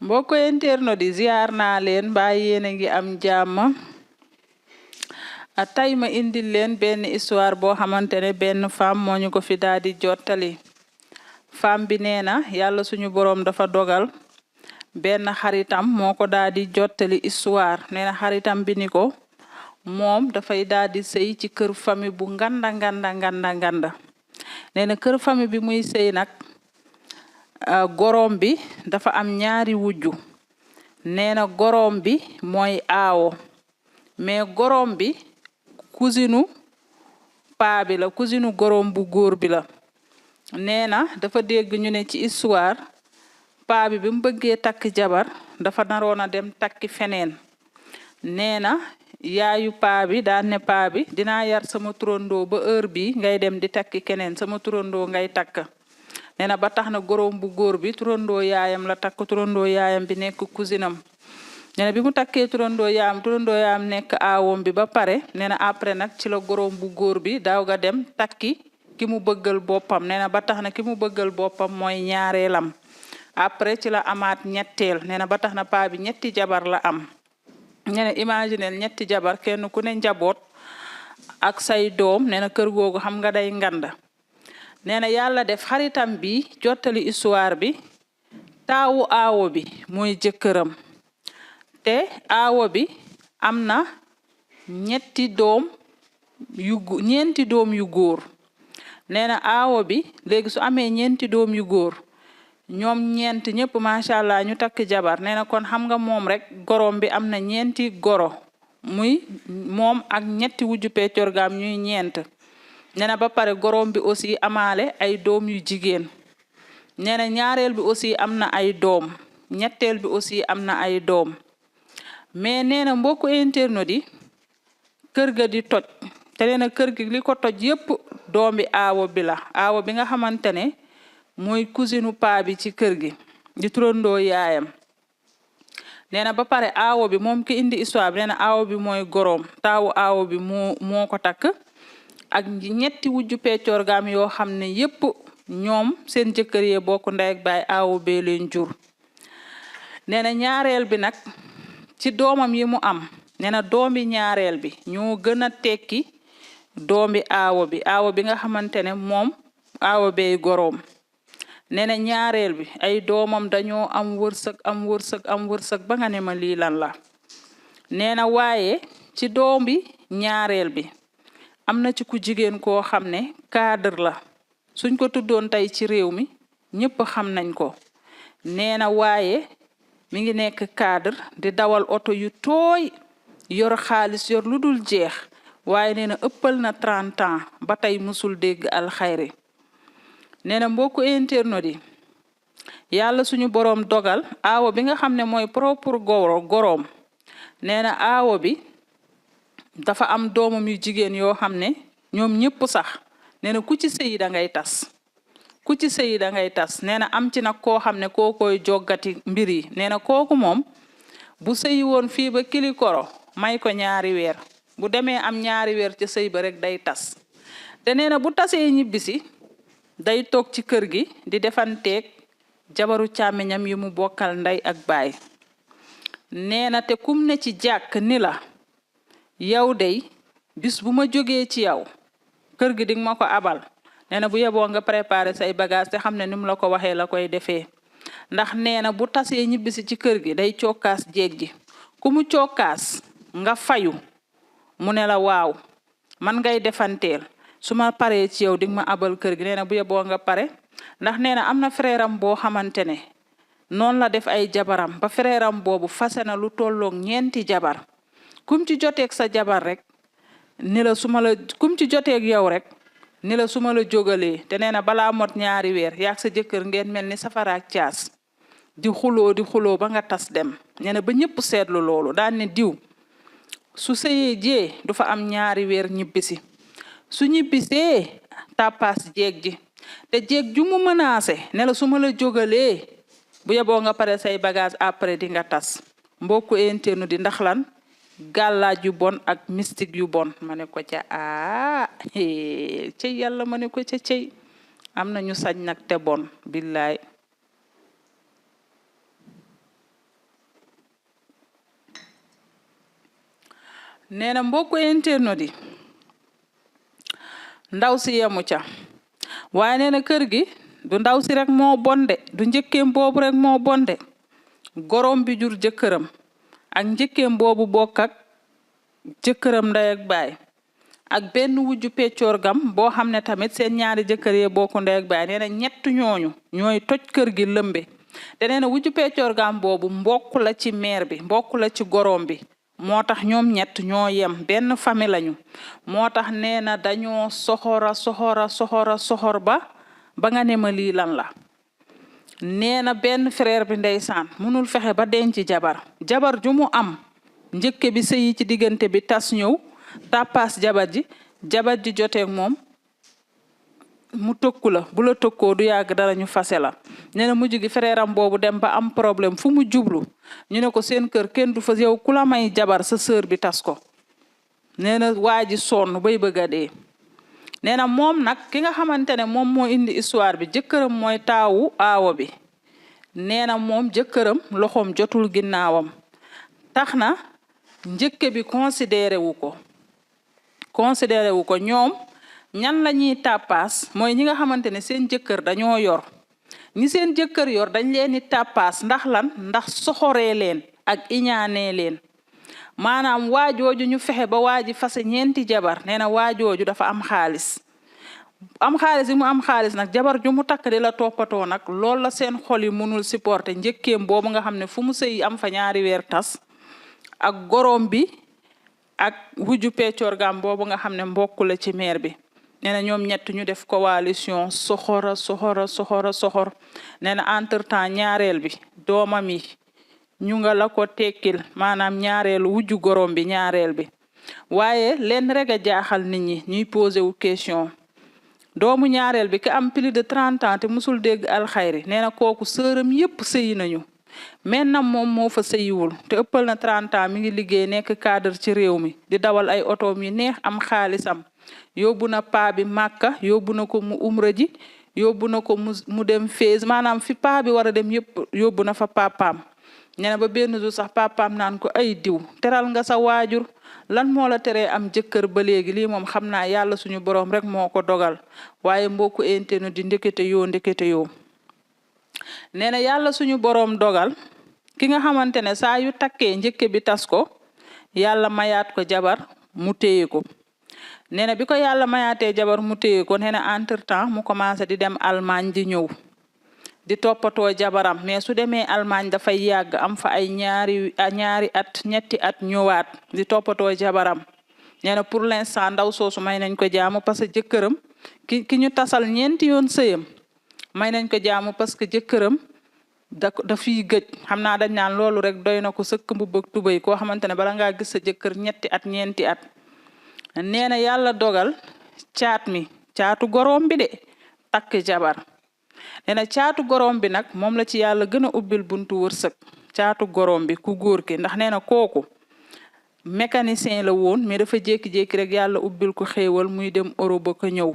mbokk internet di ziar naa leen mbaa yéen a ngi am jàmm tey ma indil leen benn histoire boo xamante ne benn femme moo ñu ko fi daal di jottali femme bi nee na yàlla suñu boroom dafa dogal benn xaritam moo ko daal di jottali histoire nee na xaritam bi ni ko moom dafay daal di sëy ci kër famille bu nganda nee na kër famille bi muy sëy nag gorom bi dafa am ñaari wujju nee na gorom bi mooy aawo mais gorom bi cousinu paa bi la cousinu gorom bu góor bi la nee na dafa dégg ñu ne ci histoire paa bi mu bëggee takk jabar dafa naroon a dem takki feneen nee na yaayu paa bi daan ne paa bi dinaa yar sama turandoo ba heure bi ngay dem di takki keneen sama turandoo ngay takk nee na ba tax na gorom bu góor bi turandoo yaayam la takk turandoo yaayam bi nekk cousinam nee na bi mu takkee turandoo yaayam nekk aawom bi ba pare nee na après nag ci la gorom bu góor bi daaw ga dem takki ki mu bëggal boppam nee na ba tax na ki mu bëggal boppam mooy ñaareelam après ci la amaat ñetteel nee na ba tax na paa bi ñetti jabar la am nee na imaginel ñetti jabar kenn ku ne njaboot ak say doom nee na kër googu xam nga day nganda nee na yàlla def xaritam bi jottali histoire bi taawu aawo bi mooy jëkkëram te aawo bi am na ñeenti doom yu góor nee na aawo bi léegi su amee ñeenti doom yu góor ñoom ñeent ñëpp macha allah ñu takk jabar nee na kon xam nga moom rek gorom bi am na ñeenti goro muy moom ak ñetti wujju peccorgaam ñuy ñeent nee na ba pare gorom bi aussi amaale ay doom yu jigéen nee na ñaareel bi aussi am na ay doom ñetteel bi aussi am na ay doom mais nee na mbokku internet yi kër ga di toj te nee na kër gi li ko toj yépp doomi aawo bi la aawo bi nga xamante ne mooy cousinu paa bi ci kër gi di turandoo yaayam nee na ba pare aawo bi moom ki indi histoire bi nee na aawo bi mooy gorom taawu aawo bi moo ko takk ak ñetti wujju peccorgaam yoo xam ne yépp ñoom seen jëkkër yee bokk ndey ak baay aawo bee leen jur nee na ñaareel bi nag ci doomam yi mu am nee na doomi ñaareel bi ñoo gën a tekki doomi aawo bi nga xamante ne moom aawo bee goroom nee na ñaareel bi ay doomam dañoo am wërsëg ba nga ne ma lii lan la nee na waaye ci doomi ñaareel bi am na ci ku jigéen koo xam ne cadre la suñ ko tuddoon tey ci réew mi ñëpp xam nañ ko nee na waaye mi ngi nekk cadre di dawal oto yu tooy yor xaalis yor lu dul jeex waaye nee na ëppal na 30 ans ba tey musul dégg alxayri nee na mbokku internet yi yàlla suñu boroom dogal aawo bi nga xam ne mooy propre goroom nee na aawo bi dafa am doomam yu jigéen yoo xam ne ñoom ñëpp sax nee na ku ci sëyi da ngay tas nee na am ci nag koo xam ne koo koy joggati mbir yi nee na kooku moom bu sëyi woon fii ba Kilikoro may ko 2 weer bu demee am 2 weer ca sëy ba rek day tas te nee na bu tasee ñibbisi day toog ci kër gi di defanteeg jabaru càmmiñam yi mu bokkal ndey ak baay nee na te kum ne ci jàkk ni la yow dey bis bu ma jógee ci yow kër gi dinga ma ko abal nee na bu yeboo nga préparer say bagage te xam ne ni mu la ko waxee la koy defee ndax nee na bu tasee ñibbisi ci kër gi day cokkaas jéeg ji ku mu cokkaas nga fayu mu ne la waaw man ngay defanteel su ma paree ci yow dinga ma abal kër gi nee na bu yeboo nga pare ndax nee na am na frère am boo xamante ne noonu la def ay jabaram ba frère am boobu fase na lu tolloog 4 jabar kum ci joteeg sa jabar rek ni la kum ci joteeg yow rek ni la su ma la jógalee te nee na balaa mot 2 weer yaag sa jëkkër ngeen mel ni safara ak caas di xuloo ba nga tas dem nee na ba ñëpp seetlu loolu daan ne diw su sëyee jee du fa am 2 weer ñibbisi su ñibbisee tàppaas jéeg ji te jéeg ju mu menacé ne la su ma la jógalee bu yeboo nga pare say bagage après di nga tas mbokku internet di ndax lan gàllaaj yu bon ak mystique yu bon ma ne ko ca cey yàlla ma ne ko ca cey am na ñu sañ nag te bon billaay nee na mbokku internet yi ndaw si yemu ca waaye nee na kër gi du ndaw si rek moo bonde du njëkkeem boobu rek moo bonde gorom bi jur jëkkëram ak njëkkeem boobu bokk ak jëkkëram ndey ak baay ak benn wujju peccoor gam boo xam ne tamit seen ñaari jëkkër yee bokku ndey ak baay nee na ñett ñooñu ñooy toj kër gi lëmbe te nee na wujju peccoor gam boobu mbokk la ci meer bi mbokk la ci gorom bi moo tax ñoom ñett ñoo yem benn famille lañu moo tax nee na dañoo soxor ba nga ne ma lii lan la nee na benn frère bi ndeysaan mënul fexe ba denc jabar ju mu am njëkke bi sëyi ci diggante bi tas ñëw tàppaas jabar ji joteeg moom mu tëkku la bu la tëkkoo du yàgg dara ñu fase la nee na mujj gi frère am boobu dem ba am problème fu mu jublu ñu ne ko seen kër kenn du fa yow ku la may jabar sa sœur bi tas ko nee na waa ji sonn bay bëgg a dee nee na moom nag ki nga xamante ne moom moo indi histoire bi jëkkëram mooy taawu aawo bi nee na moom jëkkëram loxoom jotul ginnaawam tax na njëkke bi considéré wu ko ñoom ñan la ñuy tàppaas mooy ñi nga xamante ne seen jëkkër dañoo yor ñi seen jëkkër yor dañ leen di tàppaas ndax lan ndax soxoree leen ak iñaanee leen maanaam waajooju ñu fexe ba waaji fase ñeenti jabar nee na waajooju dafa am xaalis yi mu am xaalis nag jabar ju mu takk di la toppatoo nag loolu la seen xol yi mënul supporter njëkkeem boobu nga xam ne fu mu sëyi am fa ñaari weer tas ak gorom bi ak wujju peccoor gam boobu nga xam ne mbokk la ci meer bi nee na ñoom ñett ñu def coalition soxor nee na entre temps ñaareel bi doomam yi ñu nga la ko tekkil maanaam ñaareelu wujju gorom bi ñaareel bi waaye leen rek a jaaxal nit ñi ñuy posé wu question doomu ñaareel bi ki am plus de 30 ans te musul dégg alxayri nee na kooku sëram yépp sëyi nañu maintenant moom moo fa sëyiwul te ëppal na 30 ans mi ngi liggéey nekk cadre ci réew mi di dawal ay otoom yu neex am xaalisam yóbbu na paa bi màkka yóbbu na ko mu umra ji yóbbu na ko mu dem fees maanaam fi paa bi war a dem yépp yóbbu na fa papaam nee na ba benn jour sax papaam naan ko ay diw teral nga sa waajur lan moo la teree am jëkkër ba léegi lii moom xam naa yàlla suñu borom rek moo ko dogal waaye mbokku internet di ndekete yoo nee na yàlla suñu borom dogal ki nga xamante ne saa yu takkee njëkke bi tas ko yàlla mayaat ko jabar mu téye ko nee na bi ko yàlla mayaatee jabar mu téye ko nee na entre temps mu commencé di dem Allemagne di ñëw di toppatoo jabaram mais su demee Allemagne dafay yàgg am fa ay ñaari ñetti at ñëwaat di toppatoo jabaram nee na pour l'instant ndaw soosu may nañ ko jaamu parce que jëkkëram ki ñu tasal ñeenti yoon sëyam may nañ ko jaamu parce que jëkkëram dafiy gëj xam naa dañ naan loolu rek doy na ko sëkk mbubb ak tubéy koo xamante ne bala ngaa gis sa jëkkër ñeenti at nee na yàlla dogal caatu gorom bi de takk jabar nee na caatu gorom bi nag moom la ci yàlla gën a ubbil buntu wërsëg caatu gorom bi ku góor ki ndax nee na kooku mécanicien la woon mais dafa jékki-jékki rek yàlla ubbil ko xéewal muy dem Europe ba ko ñëw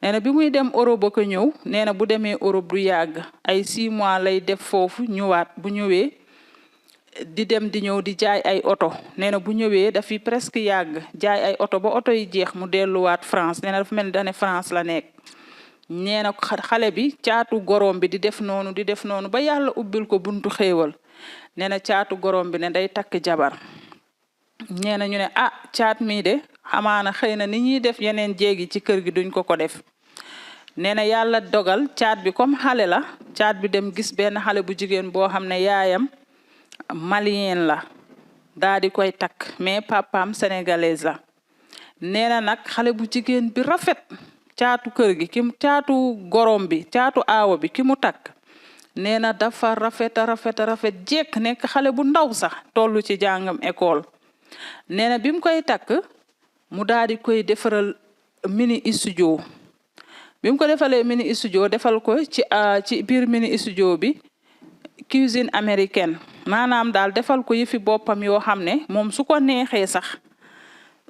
nee na bi muy dem Europe ba ko ñëw nee na bu demee Europe du yàgg ay 6 mois lay def foofu ñëwaat bu ñëwee di dem di ñëw di jaay ay oto nee na bu ñëwee dafi presque yàgg jaay ay oto ba oto yi jeex mu delluwaat France nee na dafa mel ni dane France la nekk nee na xale bi caatu gorom bi di def noonu ba yàlla ubbil ko buntu xéewal nee na caatu gorom bi ne day takk jabar nee na ñu ne caat mii de amaana xëy na ni ñuy def yeneen jéegi ci kër gi duñ ko def nee na yàlla dogal caat bi comme xale la caat bi dem gis benn xale bu jigéen boo xam ne yaayam malien la daa di koy takk mais papaam sénégalaise la nee na nag xale bu jigéen bi rafet caatu kër gi caatu gorom bi caatu aawo bi ki mu takk nee na dafa rafet jekk nekk xale bu ndaw sax tollu ci jàngam école nee na bi mu koy takk mu daal di koy defaral mini studio bi mu ko defalee mini studio defal ko ci biir mini studio bi cuisine américaine maanaam daal defal ko yëfi boppam yoo xam ne moom su ko neexee sax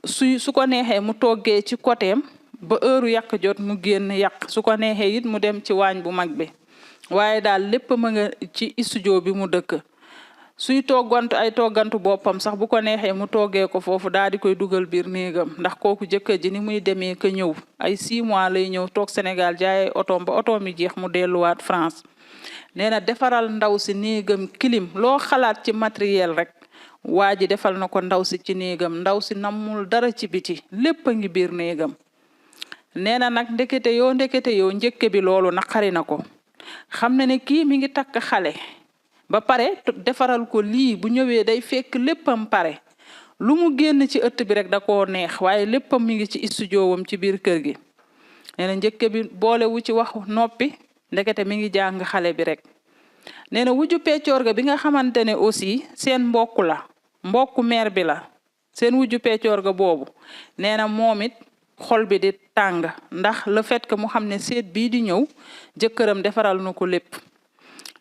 su ko neexee mu toggee ci côtéem ba heure yàq jot mu génn yàq su ko neexee it mu dem ci waañ bu mag bi waaye daal lépp ma nga ci studio bi mu dëkk suy toggantu ay toggantu boppam sax bu ko neexee mu toggee ko foofu daal di koy dugal biir néegam ndax kooku jëkkër ji ni muy demee ka ñëw ay 6 mois lay ñëw toog Sénégal jaayee otoom ba otoom yi jeex mu delluwaat France. nee na defaral ndaw si néegam kilim loo xalaat ci matériel rek waa ji defal na ko ndaw si ci néegam ndaw si namul dara ci biti lépp a ngi biir néegam. nee na nag ndekete yoo njëkke bi loolu naqari na ko xam na ne kii mi ngi takk xale ba pare defaral ko lii bu ñëwee day fekk léppam pare lu mu génn ci ëtt bi rek da koo neex waaye léppam mi ngi ci studio wam ci biir kër gi. nee na njëkke bi boolewu ci wax noppi ndekete mi ngi jàng xale bi rek. nee na wujju peccoor ga bi nga xamante ne aussi seen mbokk la mbokku mère bi la seen wujju peccoor ga boobu nee na moom it xol bi di tàng ndax le fait que mu xam ne seet bii di ñëw jëkkëram defaral na ko lépp.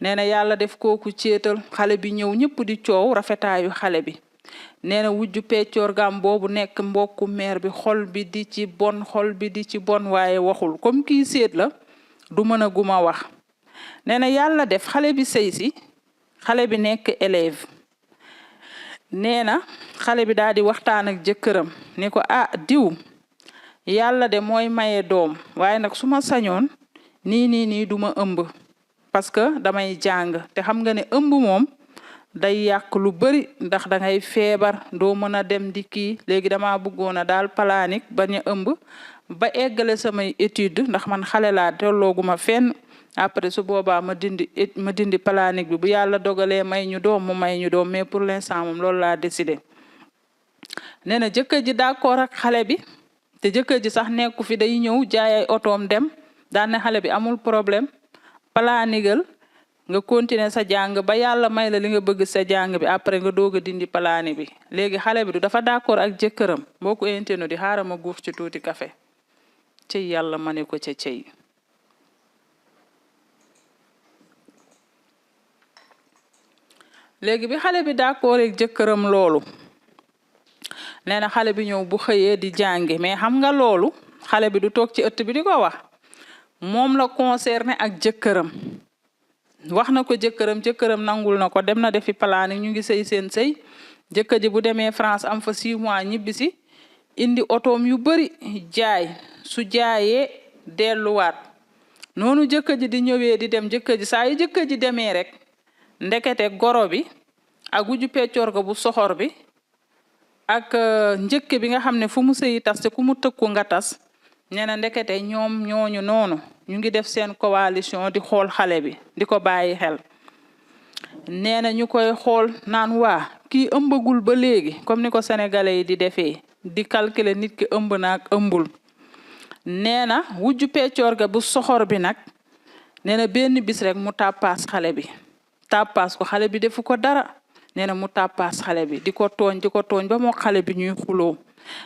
nee na yàlla def kooku céetal xale bi ñëw ñëpp di coow rafetaayu xale bi. nee na wujju peccoor gam boobu nekk mbokku mère bi xol bi di ci bon waaye waxul comme kii seet la du mën a guma wax. nee na yàlla def xale bi sëy si xale bi nekk élève. nee na xale bi daal di waxtaan ak jëkkëram ne ko diw yàlla de mooy maye doom waaye nag su ma sañoon nii duma ëmb parce que damay jàng te xam nga ne ëmb moom day yàq lu bari ndax dangay feebar doo mën a dem di kii léegi dama bëggoon a daal planique bañ a ëmb ba eggale samay étude ndax man xale laa tollooguma fenn après su boobaa ma dindi planique bi bu yàlla dogalee may ñu doom mu may ñu doom mais pour l'instant moom loolu laa décidé. nee na jëkkër ji d'accord ak xale bi te jëkkër ji sax nekku fi day ñëw jaay ay otoom dem daan ne xale bi amul problème planigal nga continuer sa jàng ba yàlla may la li nga bëgg sa jàng bi après nga doog a dindi plani bi. léegi xale bi du dafa d'accord ak jëkkëram boo ko inteno di xaaral ma guuf ci tuuti café cey yàlla ma ne ko ca cey. léegi bi xale bi d'accord ak jëkkëram loolu nee na xale bi ñëw bu xëyee di jàngi mais xam nga loolu xale bi du toog ci ëtt bi di ko wax moom la concerné ak jëkkëram. wax na ko jëkkëram nangul na ko dem na defi planning ñu ngi sëy seen sëy jëkkër ji bu demee France am fa 6 mois ñibbisi indi otoom yu bari jaay su jaayee delluwaat noonu jëkkër ji di ñëwee di dem jëkkër ji saa yi jëkkër ji demee rek ndekete goro bi ak wujju peccoor ga bu soxor bi ak njëkke bi nga xam ne fu mu sëyi tas te ku mu tëkku nga tas. nee na ndekete ñoom ñooñu noonu ñu ngi def seen coalition di xool xale bi di ko bàyyi xel. nee na ñu koy xool naan waa kii ëmbagul ba léegi comme ni ko sénégalais yi di defee di calculer nit ki ëmb na ak ëmbul. nee na wujju peccoor ga bu soxor bi nag nee na benn bis rek mu tàppaas xale bi tàppaas ko xale bi defu ko dara. nee na mu tàppaas xale bi di ko tooñ ba moo xale bi ñuy xuloo.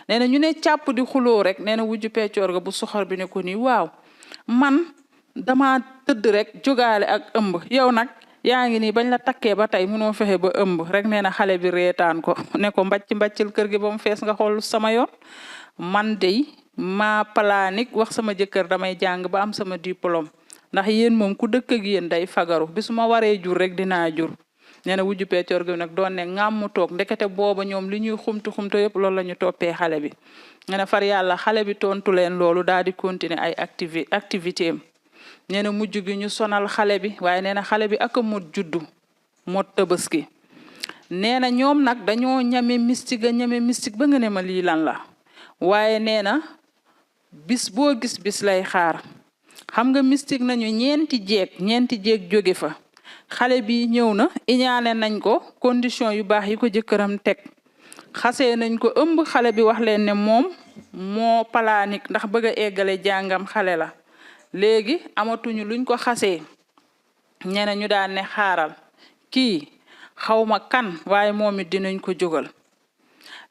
nee na ñu ne càpp di xuloo rek nee na wujju peccoor ga bu soxor bi ne ko nii waaw man dama tëdd rek jógaale ak ëmb yow nag yaa ngi nii bañ la takkee ba tey munoo fexe ba ëmb rek nee na xale bi reetaan ko ne ko mbaccil kër gi ba mu fees nga xool sama yoon man dey ma planique wax sama jëkkër damay jàng ba am sama diplôme ndax yéen moom ku dëkk ak yéen day fagaru bi su ma waree jur rek dinaa jur. nee na wujju peccoor gi nag doon ne ngàmmu toog ndekete booba ñoom li ñuy xumtu yëpp loolu la ñu toppee xale bi. nee na far yàlla xale bi tontu leen loolu daal di continuer ay activité am. nee na mujj gi ñu sonal xale bi waaye nee na xale bi ak a mot juddu mot Tabaski. nee na ñoom nag dañoo ñame mystique ba nga ne ma lii lan la waaye nee na bis boo gis bis lay xaar xam nga mystique nañu ñeenti jeeg jóge fa. xale bi ñëw na iñaane nañ ko condition yu baax yi ko jëkkëram teg xasee nañ ko ëmb xale bi wax leen ne moom moo planique ndax bëgg a eggale jàngam xale la léegi amatuñu luñ ko xasee ñene ñu daan ne xaaral kii xawma kan waaye moom it dinañ ko jógal.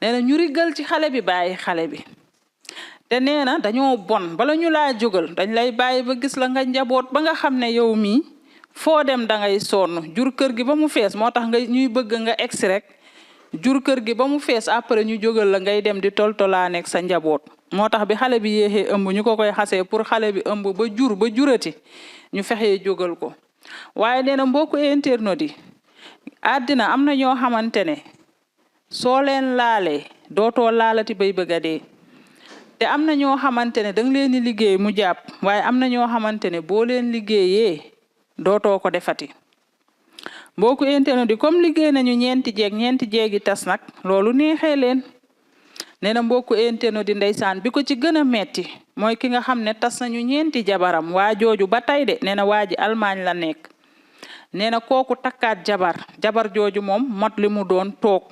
nee na ñu rigal ci xale bi bàyyi xale bi te nee na dañoo bon bala ñu laa jógal dañ lay bàyyi ba gis la nga njaboot ba nga xam ne yow mii foo dem da ngay sonn jur kër gi ba mu fees moo tax ñuy bëgg nga egsi rek jur kër gi ba mu fees après ñu jógal la ngay dem di toltolaaneeg sa njaboot. moo tax bi xale bi yéexee ëmb ñu ko koy xasee pour xale bi ëmb ba jurati ñu fexee jógal ko waaye nee na mbokku internautes yi àddina am na ñoo xamante ne soo leen laalee dootoo laalati bay bëgg a dee te am na ñoo xamante ne danga leen di liggéey mu jàpp waaye am na ñoo xamante ne boo leen liggéeyee dootoo ko defati mbokku internet di comme liggéey nañu ñeenti jeegi tas nag loolu neexee leen nee na mbokku internet di ndeysaan bi ko ci gën a metti mooy ki nga xam ne tas nañu ñeenti jabaram waa jooju ba tey de nee na waa ji Allemagne la nekk nee na kooku takkaat jabar jooju moom mot li mu doon toog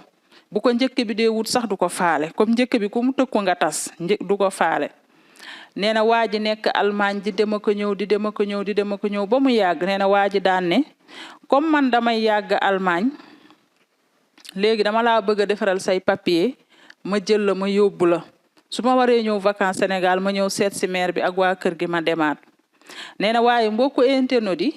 bu ko njëkk bi dee wut sax du ko faale comme njëkk bi ku mu tëkku nga tas du ko faale nee na waa ji nekk Allemagne di dem ak ñëw di dem ak ñëw di dem ak ñëw ba mu yàgg nee na waa ji daan ne comme man damay yàgg Allemagne léegi dama laa bëgg a defaral say papier ma jël la ma yóbbu la su ma waree ñëw vacances Sénégal ma ñëw seet si mère bi ak waa kër gi ma demaat nee na waaye mbokku internet yi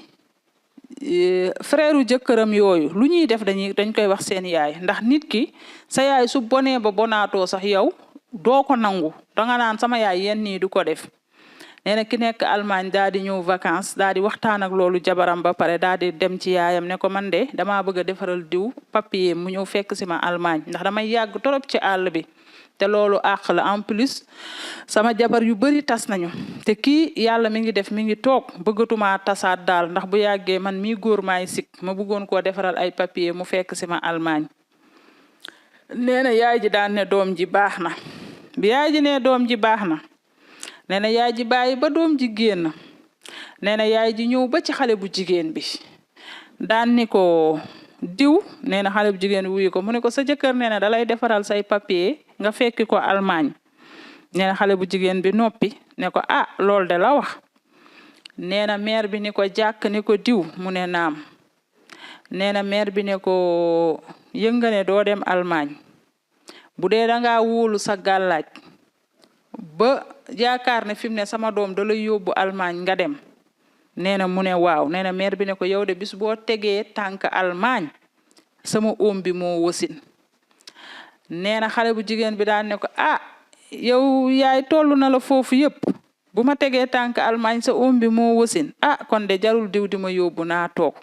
frère u jëkkëram yooyu lu ñuy def dañ koy wax seen yaay ndax nit ki sa yaay su bonee ba bonaatoo sax yow doo ko nangu danga naan sama yaay yenn nii du ko def nee na ki nekk Allemagne daal di ñëw vacances daal di waxtaan ak loolu jabaram ba pare daal di dem ci yaayam ne ko man de damaa bëgg a defaral diw papier mu ñëw fekk si ma Allemagne ndax damay yàgg torop ci àll bi te loolu àq la en plus sama jabar yu bari tas nañu te kii yàlla mi ngi def mi ngi toog bëggatuma tasaat daal ndax bu yàggee man mii góor maay sikk ma bëggoon koo defaral ay papier mu fekk si ma Allemagne nee na yaay ji daan ne doom ji baax na bi yaay ji ne doom ji baax na nee na yaay ji bàyyi ba doom ji génn nee na yaay ji ñëw ba ci xale bu jigéen bi daan ni ko diw nee na xale bu jigéen bi wuyu ko mu ne ko sa jëkkër nee na dalay defaral say papier nga fekki ko Allemagne nee na xale bu jigéen bi noppi ne ko ah loolu de la wax nee na mère bi ni ko jàkk ni ko diw mu ne naam nee na mère bi ne ko yënga ne doo dem Allemagne bu dee dangaa wóolu sa gàllaaj ba yaakaar ne fi mu ne sama doom da lay yóbbu Allemagne nga dem nee na mu ne waaw nee na mère bi ne ko yow de bis boo tegee tànk Allemagne sama oom bi moo wasin nee na xale bu jigéen bi daan ne ko ah yow yaay toll na la foofu yëpp bu ma tegee tànk Allemagne sa oom bi moo wasin ah kon de jarul diw di ma yóbbu naa toog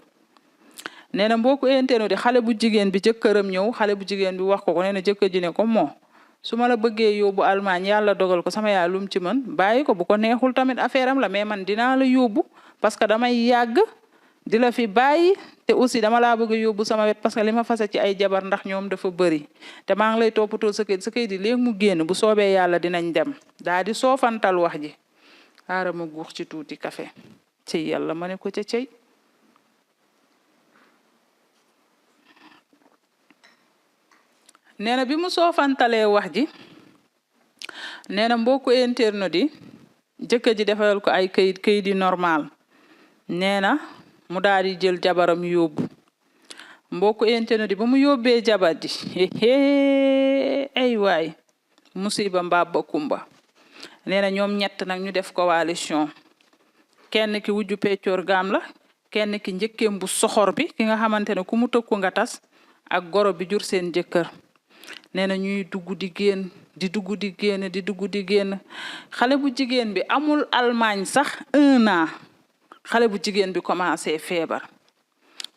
nee na mbokku internet di xale bu jigéen bi jëkkëram ñëw xale bu jigéen bi wax ko nee na jëkkër ji ne ko moo su ma la bëggee yóbbu Allemagne yàlla dogal ko sama yaay lum ci mën bàyyi ko bu ko neexul tamit affaire am la mais man dinaa la yóbbu parce que damay yàgg di la fi bàyyi te aussi dama laa bëgg a yóbbu sama wet parce que li ma fase ci ay jabar ndax ñoom dafa bëri te maa ngi lay toppatoo sa kayit di léegi mu génn bu soobee yàlla dinañ dem daa di soofantal wax ji xaaral ma guux ci tuuti café ci yàlla ma ne ko ca cey nee na bi mu soofantalee wax ji nee na mbokku internet yi jëkkër ji defal ko ay kayit yi normal nee na mu daal di jël jabaram yóbbu mbokku internet yi ba mu yóbbee jabar ji ay waay musiba mbaba kumba nee na ñoom ñett nag ñu def coalition kenn ki wujju peccoor gaam la kenn ki njëkkeem bu soxor bi ki nga xamante ne ku mu tëkku nga tas ak goro bi jur seen jëkkër nee na ñuy dugg di génn di dugg di génn di dugg di génn xale bu jigéen bi amul Allemagne sax 1 an xale bu jigéen bi commencé feebar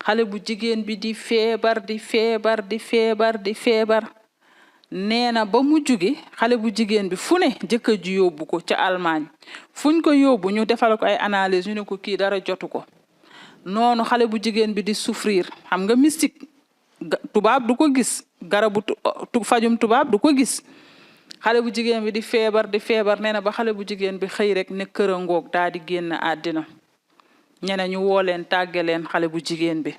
xale bu jigéen bi di feebar nee na ba mu jugi xale bu jigéen bi fu ne jëkkër ji yóbbu ko ca Allemagne fuñ ko yóbbu ñu defal ko ay analyse ñu ne ko kii dara jotu ko noonu xale bu jigéen bi di souffrir xam nga mystique tubaab du ko gis garabu fajum tubaab du ko gis xale bu jigéen bi di feebar nee na ba xale bu jigéen bi xëy rek ne kërangoog daal di génn àddina ñene ñu woo leen tàgge leen xale bu jigéen bi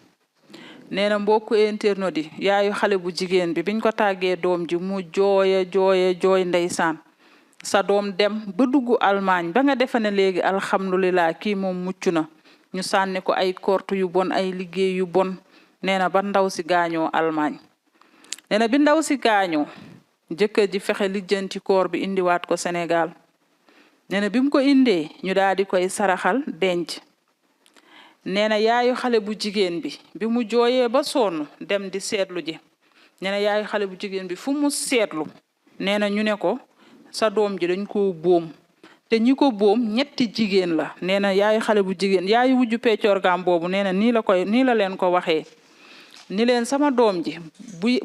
nee na mbokku internet yi yaayu xale bu jigéen bi biñ ko tàggee doom ji mu jooy ndeysaan sa doom dem ba dugg Allemagne ba nga defe ne léegi alhamdulilah kii moom mucc na ñu sànni ko ay korte yu bon ay liggéey yu bon nee na ba ndaw si gaañoo Allemagne nee na bi ndaw si gaañoo jëkkër ji fexe lijjanti koor bi indiwaat ko Sénégal nee na bi mu ko indee ñu daal di koy saraxal denc nee na yaayu xale bu jigéen bi mu jooyee ba sonn dem di seetlu ji nee na yaayu xale bu jigéen bi fu mu seetlu nee na ñu ne ko sa doom ji dañ koo boom te ñi ko boom ñetti jigéen la nee na yaayu xale bu jigéen yaayu wujju peccoor gaam boobu nee na nii la leen ko waxee ni leen sama doom ji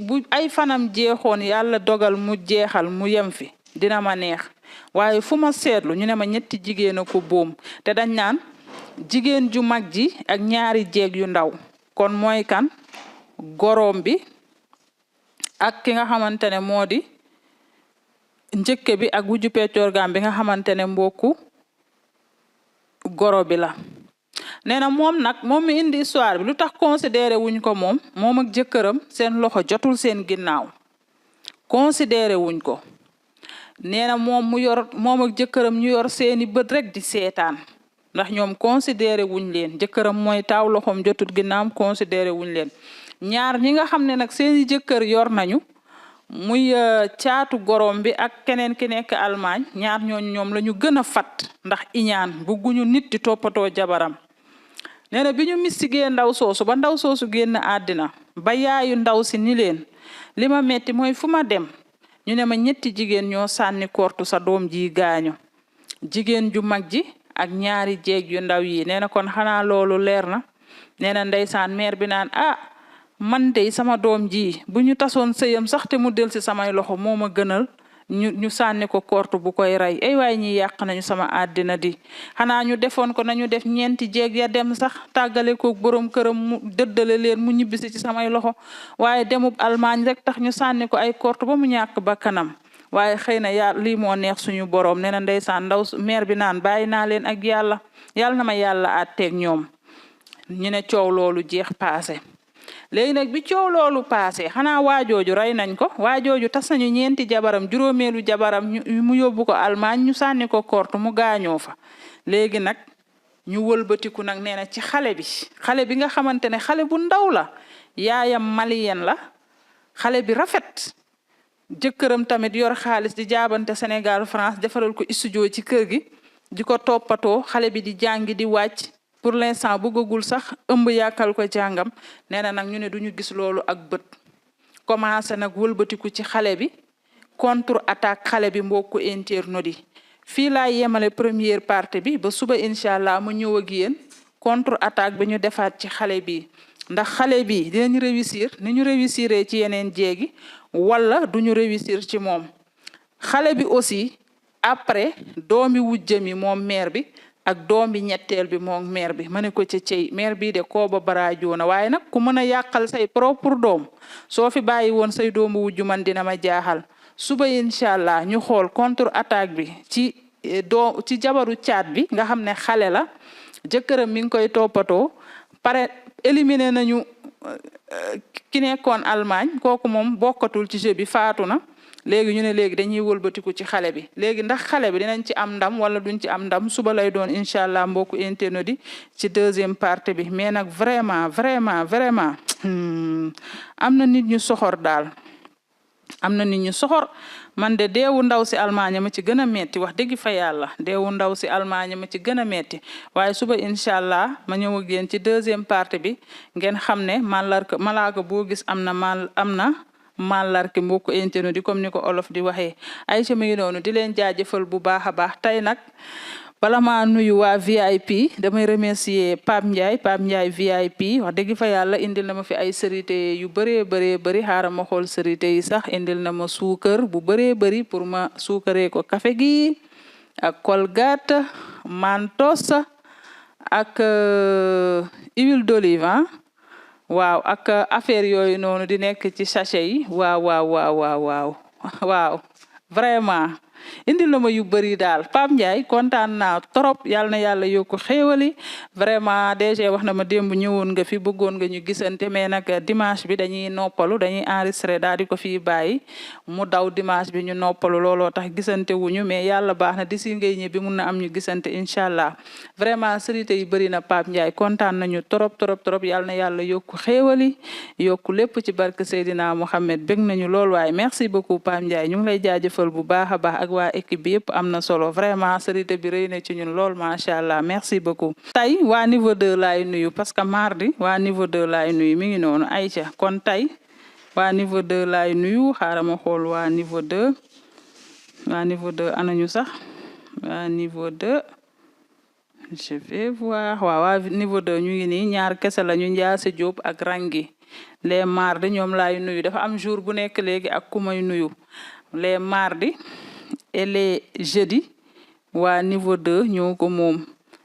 bu ay fanam jeexoon yàlla dogal mu jeexal mu yem fi dina ma neex waaye fu ma seetlu ñu ne ma ñetti jigéen a ko boom te dañ naan jigéen ju mag ji ak ñaari jeeg yu ndaw kon mooy kan goroom bi ak ki nga xamante ne moo di njëkke bi ak wujju peccoorgaam bi nga xamante ne mbokku goro bi la nee na moom nag moom mi indi histoire bi lu tax considéré wuñ ko moom ak jëkkëram seen loxo jotul seen ginnaaw considéré wuñ ko nee na moom ak jëkkëram ñu yor seeni bët rek di seetaan ndax ñoom considéré wuñ leen jëkkëram mooy taaw loxoom jotul ginnaawam considéré wuñ leen ñaar ñi nga xam ne nag seeni jëkkër yor nañu muy caatu gorom bi ak keneen ki nekk Allemagne ñaar ñoom la ñu gën a fat ndax iñaan bugguñu nit di toppatoo jabaram nee na bi ñu mistigee ndaw soosu ba ndaw soosu génn àddina ba yaayu ndaw si ni leen li ma metti mooy fu ma dem ñu ne ma ñetti jigéen ñoo sànni kortu sa doom ji gaañu jigéen ju mag ji ak ñaari jeeg yu ndaw yi nee na kon xanaa loolu leer na nee na ndeysaan mère bi naan man de sama doom ji bu ñu tasoon sëyam sax te mu del si samay loxo moo ma gënal ñu sànni ko kortu bu koy rey ay waay ñi yàq nañu sama àddina di xanaa ñu defoon ko nañu def ñeenti jeeg ya dem sax tàggale ko borom këram mu dëddale leen mu ñibbisi ci samay loxo waaye demub Allemagne rek tax ñu sànni ko ay kortu ba mu ñàkk ba kanam waaye xëy na yàlla lii moo neex suñu borom nee na ndeysaan ndaw mère bi naan bàyyi naa leen ak yàlla na ma yàlla àtteeg ñoom ñu ne coow loolu jeex paase. léegi nag bi coow loolu paase xanaa waajooju rey nañ ko waajooju tas nañu ñeenti jabaram juróomeelu jabaram mu yóbbu ko Allemagne ñu sànni ko kortu mu gaañoo fa léegi nag ñu wëlbatiku nag nee na ci xale bi nga xamante ne xale bu ndaw la yaayam malien la xale bi rafet jëkkëram tamit yor xaalis di jaabante Sénégal France defaral ko studio ci kër gi di ko toppatoo xale bi di jàngi di wàcc pour l'instant bëggagul sax ëmb yàkkal ko jàngam nee na nag ñu ne duñu gis loolu ak bët commencé nag wëlbatiku ci xale bi contre attaque xale bi mbokku internautes yi fii laa yemale première partie bi ba suba incha allah mu ñëw ak yéen contre attaque bi ñu defaat ci xale bi ndax xale bi dinañ réussir ni ñu réussiree ci yeneen jéegi wala duñu réussir ci moom xale bi aussi après doomi wujjami moom mère bi ak doom bi ñetteel bi moom mère bi ma ne ko ca cey mère bii de kooba baraajoona waaye nag ku mën a yàqal say propre doom soo fi bàyyi woon say doomu wujju man dina ma jaaxal suba incha allah ñu xool contre attaque bi ci jabaru caat bi nga xam ne xale la jëkkëram mi ngi koy toppatoo pare éliminé nañu ki nekkoon Allemagne kooku moom bokkatul ci jeu bi faatu na léegi ñu ne léegi dañuy wëlbatiku ci xale bi léegi ndax xale bi dinañ ci am ndam wala duñ ci am ndam suba lay doon incha allah mbokku internautes yi ci deuxième partie bi mais nag vraiment am na nit ñu soxor daal am na nit ñu soxor man de deewu ndaw si Allemagne ma ci gën a metti wax dëgg fa yàlla deewu ndaw si Allemagne ma ci gën a metti waaye suba incha allah ma ñëw ak yéen ci deuxième partie bi ngeen xam ne malaaka boo gis am na màllarki mbokku internet di comme ni ko olof di waxee Aïcha mi ngi noonu di leen jaajëfal bu baax a baax tey nag bala maa nuyu waa VIP damay remercier Pape Ndiaye VIP wax dëgg fa yàlla indil na ma fi ay sërité yu bëree xaaral ma xool sërité yi sax indil na ma suukar bu bëri pour ma suukaree ko café gi ak Colgate Mentos ak huile d'olive waaw ak affaire yooyu noonu di nekk ci sachet yi waaw vraiment indil na ma yu bëri daal Pape Ndiaye kontaan naa trop yal na yàlla yokku xéewali vraiment DG wax na ma démb ñëwoon nga fi bëggoon nga ñu gisante mais nag dimanche bi dañuy noppalu dañuy enregistré daal di ko fii bàyyi mu daw dimanche bi ñu noppalu looloo tax gisante wuñu mais yàlla baax na d'ici ngay ñibbi mun na am ñu gisante incha allah vraiment sërité yi bëri na Pape Ndiaye kontaan nañu trop yal na yàlla yokku xéewali yokku lépp ci barke Seydina Mohamed bég nañu lool waaye merci beaucoup Pape Ndiaye ñu ngi lay jaajëfal bu baax a baax ak waa équipe bi yëpp am na solo vraiment sërité bi rëy na ci ñun lool macha allah merci beaucoup. tey waa niveau 2 laay nuyu parce que mardi waa niveau 2 laay nuyu mi ngi noonu Aïcha kon tey waa niveau 2 laay nuyu xaaral ma xool waa niveau 2 anañu sax waa niveau 2 je vais voir waa niveau 2 ñu ngi nii ñaar kese la ñu Njaase Jóob ak Rangi les mardi ñoom laay nuyu dafa am jour bu nekk léegi ak ku may nuyu les mardi et les jeudi waa niveau 2 ñoo ko moom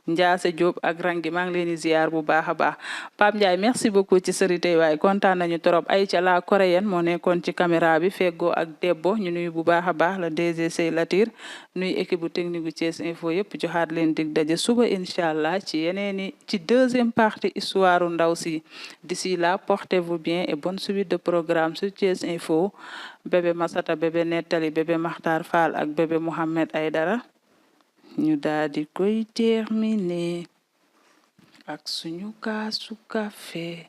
Ndiasse Diop ak Rangi maa ngi leen di ziar bu baax a baax Pape Ndiaye merci beaucoup ci sëri tey waaye kontaan nañu trop Aïcha la coréenne moo nekkoon ci caméra bi feggoo ak Debbo ñu nuyu bu baax a baax la DG Latir nuyu équipe bu technique bu Thiès Info yëpp joxaat leen dig daje suba incha allah ci yeneeni ci deuxième partie histoire ndaw si d'ici là portez-vous bien et bonne suite de programme sur Thiès Info bébé Masata bébé Nettali bébé Makhtar Fall ak bébé Mohamed Aydara ñu daal di koy terminer ak suñu kaasu café